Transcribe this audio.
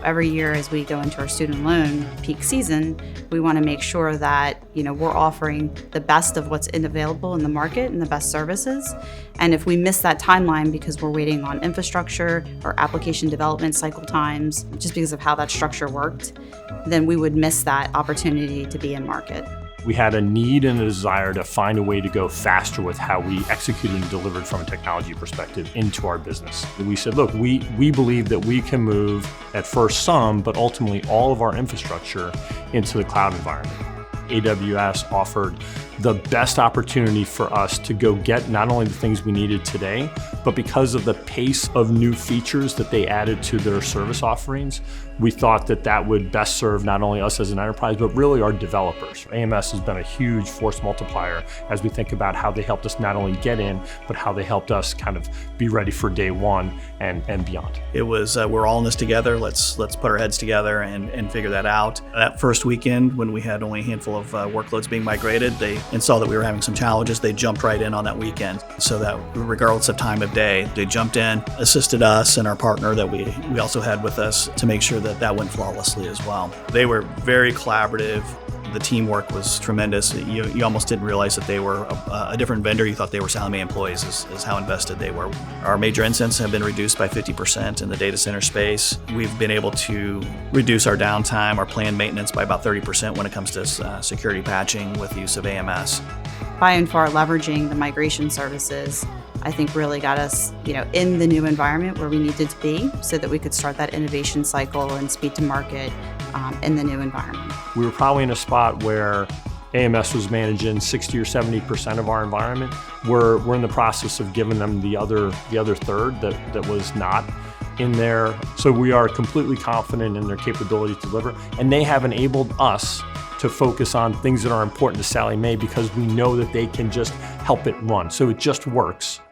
Every year as we go into our student loan peak season, we want to make sure that, we're offering the best of what's available in the market and the best services. And if we miss that timeline because we're waiting on infrastructure or application development cycle times, just because of how that structure worked, then we would miss that opportunity to be in market. We had a need and a desire to find a way to go faster with how we executed and delivered from a technology perspective into our business. We said, look, we believe that we can move at first some, but ultimately all of our infrastructure into the cloud environment. AWS offered the best opportunity for us to go get not only the things we needed today, but because of the pace of new features that they added to their service offerings, we thought that that would best serve not only us as an enterprise, but really our developers. AMS has been a huge force multiplier as we think about how they helped us not only get in, but how they helped us kind of be ready for day one and beyond. It was, we're all in this together, let's put our heads together and figure that out. That first weekend, when we had only a handful of workloads being migrated, and saw that we were having some challenges, they jumped right in on that weekend. So that regardless of time of day, they jumped in, assisted us and our partner that we also had with us to make sure that went flawlessly as well. They were very collaborative. The teamwork was tremendous. You almost didn't realize that they were a different vendor. You thought they were Sallie Mae employees is how invested they were. Our major incidents have been reduced by 50% in the data center space. We've been able to reduce our downtime, our planned maintenance by about 30% when it comes to security patching with the use of AMS. By and far leveraging the migration services, I think really got us, in the new environment where we needed to be so that we could start that innovation cycle and speed to market in the new environment. We were probably in a spot where AMS was managing 60 or 70% of our environment. We're in the process of giving them the other third that was not in there. So we are completely confident in their capability to deliver, and they have enabled us to focus on things that are important to Sallie Mae because we know that they can just help it run. So it just works.